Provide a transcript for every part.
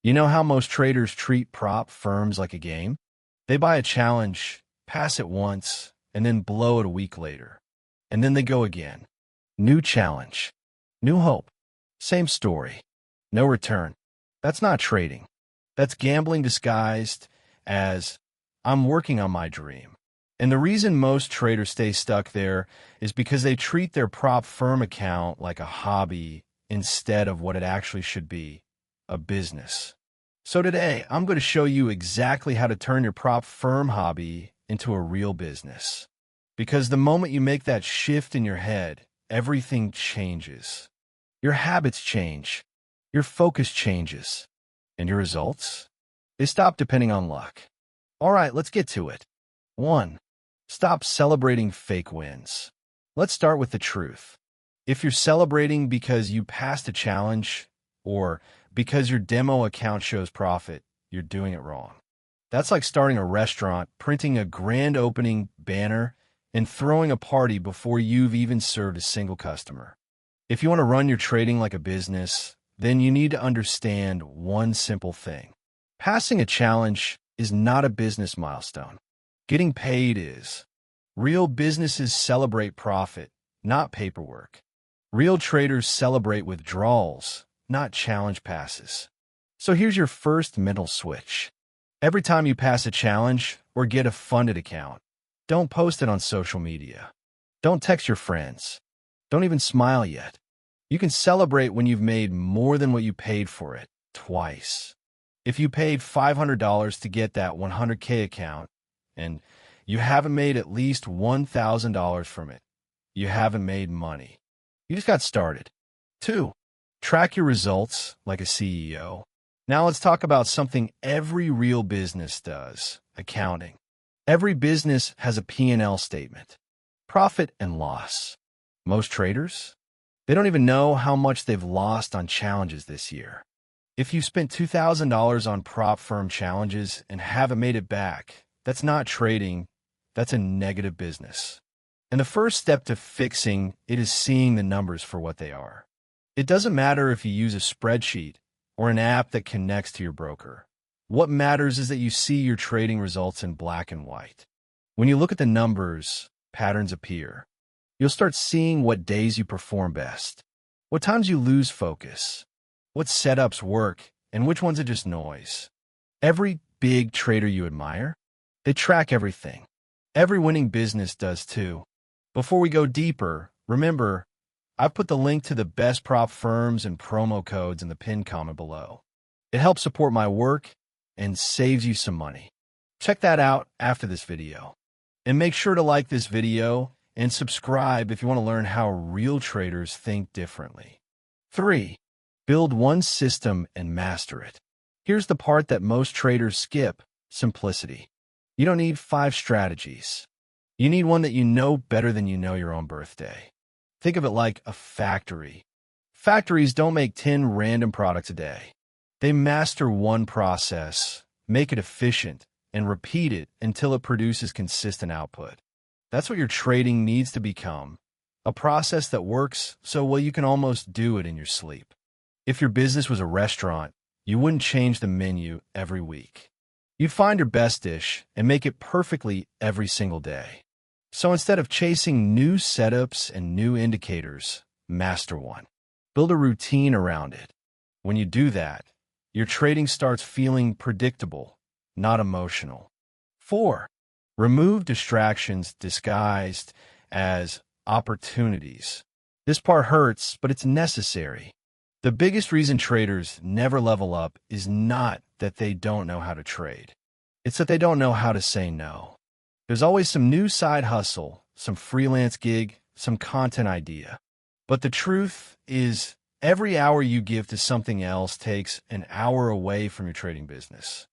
You know how most traders treat prop firms like a game? They buy a challenge, pass it once, and then blow it a week later. And then they go again. New challenge. New hope. Same story. No return. That's not trading. That's gambling disguised as, I'm working on my dream. And the reason most traders stay stuck there is because they treat their prop firm account like a hobby instead of what it actually should be, a business. So today, I'm going to show you exactly how to turn your prop firm hobby into a real business. Because the moment you make that shift in your head, everything changes. Your habits change, your focus changes, and your results? They stop depending on luck. All right, let's get to it. 1. Stop celebrating fake wins. Let's start with the truth. If you're celebrating because you passed a challenge or because your demo account shows profit, you're doing it wrong. That's like starting a restaurant, printing a grand opening banner, and throwing a party before you've even served a single customer. If you want to run your trading like a business, then you need to understand one simple thing. Passing a challenge is not a business milestone. Getting paid is. Real businesses celebrate profit, not paperwork. Real traders celebrate withdrawals, not challenge passes. So here's your first mental switch. Every time you pass a challenge or get a funded account, don't post it on social media. Don't text your friends. Don't even smile yet. You can celebrate when you've made more than what you paid for it, twice. If you paid $500 to get that 100K account, and you haven't made at least $1,000 from it, you haven't made money. You just got started. 2. Track your results like a CEO. Now let's talk about something every real business does, accounting. Every business has a P&L statement, profit and loss. Most traders, they don't even know how much they've lost on challenges this year. If you spent $2,000 on prop firm challenges and haven't made it back, that's not trading, that's a negative business. And the first step to fixing it is seeing the numbers for what they are. It doesn't matter if you use a spreadsheet or an app that connects to your broker. What matters is that you see your trading results in black and white. When you look at the numbers, patterns appear. You'll start seeing what days you perform best, what times you lose focus, what setups work, and which ones are just noise. Every big trader you admire, they track everything. Every winning business does too. Before we go deeper, remember, I've put the link to the best prop firms and promo codes in the pinned comment below. It helps support my work and saves you some money. Check that out after this video. And make sure to like this video and subscribe if you want to learn how real traders think differently. 3. Build one system and master it. Here's the part that most traders skip: simplicity. You don't need 5 strategies. You need one that you know better than you know your own birthday. Think of it like a factory. Factories don't make 10 random products a day. They master one process, make it efficient, and repeat it until it produces consistent output. That's what your trading needs to become, a process that works so well you can almost do it in your sleep. If your business was a restaurant, you wouldn't change the menu every week. You'd find your best dish and make it perfectly every single day. So instead of chasing new setups and new indicators, master one. Build a routine around it. When you do that, your trading starts feeling predictable, not emotional. 4. Remove distractions disguised as opportunities. This part hurts, but it's necessary. The biggest reason traders never level up is not that they don't know how to trade. It's that they don't know how to say no. There's always some new side hustle, some freelance gig, some content idea. But the truth is, every hour you give to something else takes an hour away from your trading business.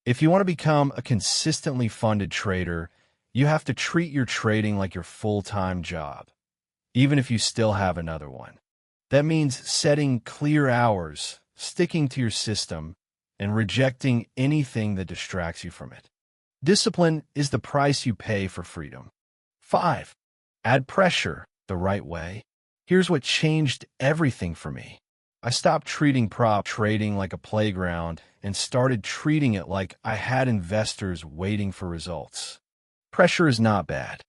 If you want to become a consistently funded trader, you have to treat your trading like your full-time job, even if you still have another one. That means setting clear hours, sticking to your system, and rejecting anything that distracts you from it. Discipline is the price you pay for freedom. 5. Add pressure the right way. Here's what changed everything for me. I stopped treating prop trading like a playground and started treating it like I had investors waiting for results. Pressure is not bad.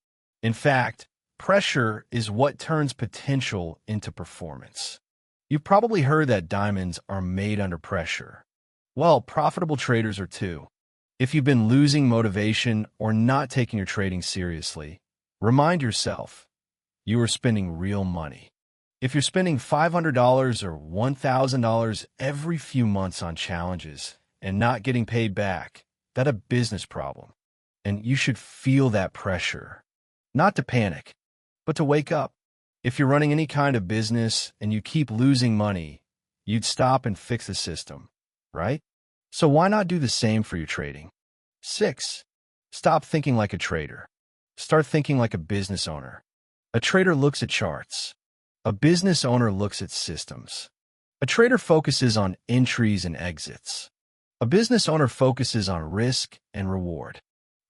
In fact, pressure is what turns potential into performance. You've probably heard that diamonds are made under pressure. Well, profitable traders are too. If you've been losing motivation or not taking your trading seriously, remind yourself, you are spending real money. If you're spending $500 or $1,000 every few months on challenges and not getting paid back, that's a business problem. And you should feel that pressure. Not to panic, but to wake up. If you're running any kind of business and you keep losing money, you'd stop and fix the system, right? So why not do the same for your trading? 6. Stop thinking like a trader. Start thinking like a business owner. A trader looks at charts. A business owner looks at systems. A trader focuses on entries and exits. A business owner focuses on risk and reward.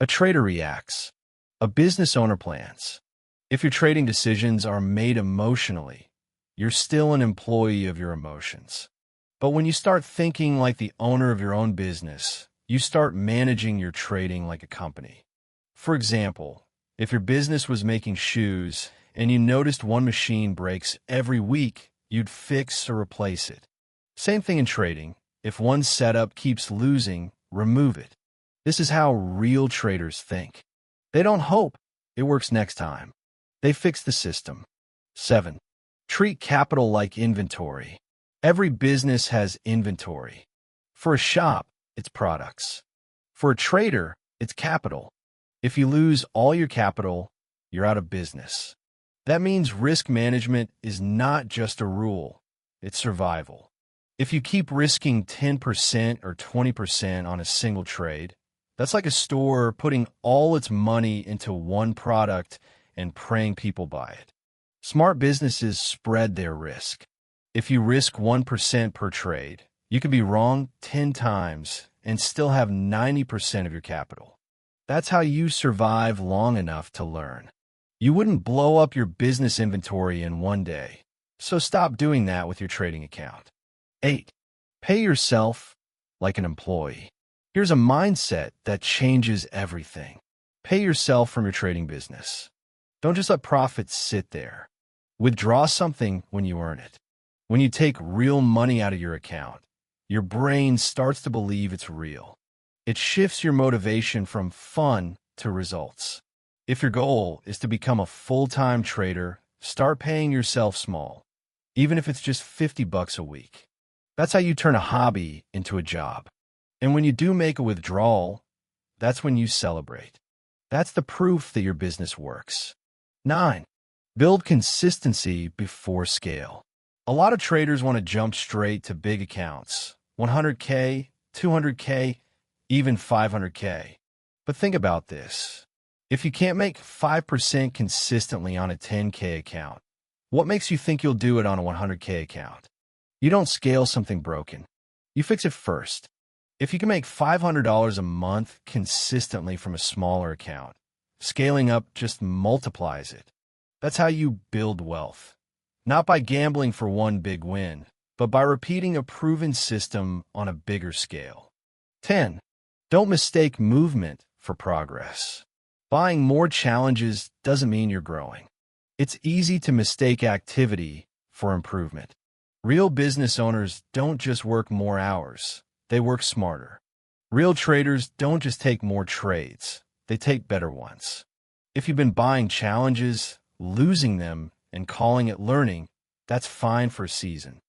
A trader reacts. A business owner plans. If your trading decisions are made emotionally, you're still an employee of your emotions. But when you start thinking like the owner of your own business, you start managing your trading like a company. For example, if your business was making shoes and you noticed one machine breaks every week, you'd fix or replace it. Same thing in trading. If one setup keeps losing, remove it. This is how real traders think. They don't hope it works next time. They fix the system. 7. Treat capital like inventory. Every business has inventory. For a shop, it's products. For a trader, it's capital. If you lose all your capital, you're out of business. That means risk management is not just a rule, it's survival. If you keep risking 10% or 20% on a single trade, that's like a store putting all its money into one product and praying people buy it. Smart businesses spread their risk. If you risk 1% per trade, you can be wrong 10 times and still have 90% of your capital. That's how you survive long enough to learn. You wouldn't blow up your business inventory in one day, so stop doing that with your trading account. 8. Pay yourself like an employee. Here's a mindset that changes everything. Pay yourself from your trading business. Don't just let profits sit there. Withdraw something when you earn it. When you take real money out of your account, your brain starts to believe it's real. It shifts your motivation from fun to results. If your goal is to become a full-time trader, start paying yourself small, even if it's just $50 a week. That's how you turn a hobby into a job. And when you do make a withdrawal, that's when you celebrate. That's the proof that your business works. 9. Build consistency before scale. A lot of traders want to jump straight to big accounts, 100K, 200K, even 500K. But think about this. If you can't make 5% consistently on a 10K account, what makes you think you'll do it on a 100K account? You don't scale something broken. You fix it first. If you can make $500 a month consistently from a smaller account, scaling up just multiplies it. That's how you build wealth. Not by gambling for one big win, but by repeating a proven system on a bigger scale. 10. Don't mistake movement for progress. Buying more challenges doesn't mean you're growing. It's easy to mistake activity for improvement. Real business owners don't just work more hours, they work smarter. Real traders don't just take more trades, they take better ones. If you've been buying challenges, losing them, and calling it learning, that's fine for a season.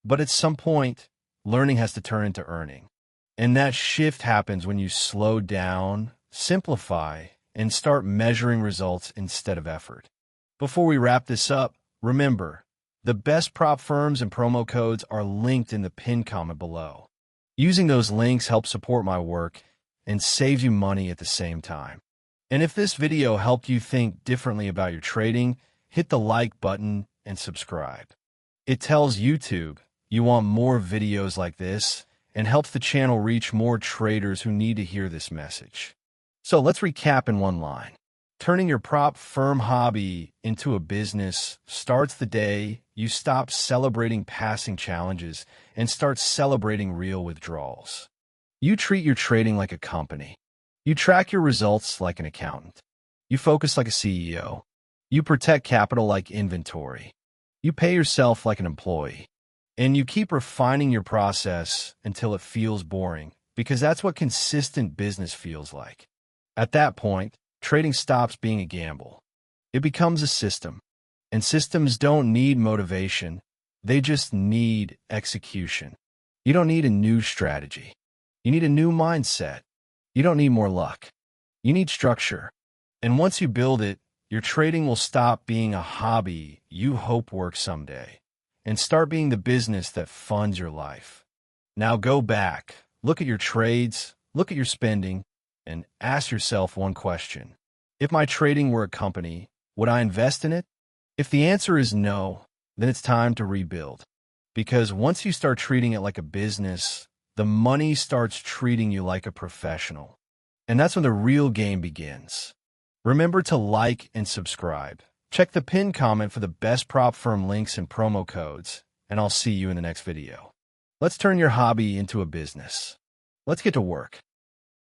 But at some point, learning has to turn into earning. And that shift happens when you slow down, simplify, and start measuring results instead of effort. Before we wrap this up, remember, the best prop firms and promo codes are linked in the pinned comment below. Using those links helps support my work and saves you money at the same time. And if this video helped you think differently about your trading, hit the like button and subscribe. It tells YouTube you want more videos like this and helps the channel reach more traders who need to hear this message. So let's recap in one line. Turning your prop firm hobby into a business starts the day you stop celebrating passing challenges and start celebrating real withdrawals. You treat your trading like a company. You track your results like an accountant. You focus like a CEO. You protect capital like inventory. You pay yourself like an employee. And you keep refining your process until it feels boring, because that's what consistent business feels like. At that point, trading stops being a gamble. It becomes a system. And systems don't need motivation. They just need execution. You don't need a new strategy. You need a new mindset. You don't need more luck. You need structure. And once you build it, your trading will stop being a hobby you hope works someday and start being the business that funds your life. Now go back, look at your trades, look at your spending, and ask yourself one question. If my trading were a company, would I invest in it? If the answer is no, then it's time to rebuild. Because once you start treating it like a business, the money starts treating you like a professional. And that's when the real game begins. Remember to like and subscribe. Check the pinned comment for the best prop firm links and promo codes, and I'll see you in the next video. Let's turn your hobby into a business. Let's get to work.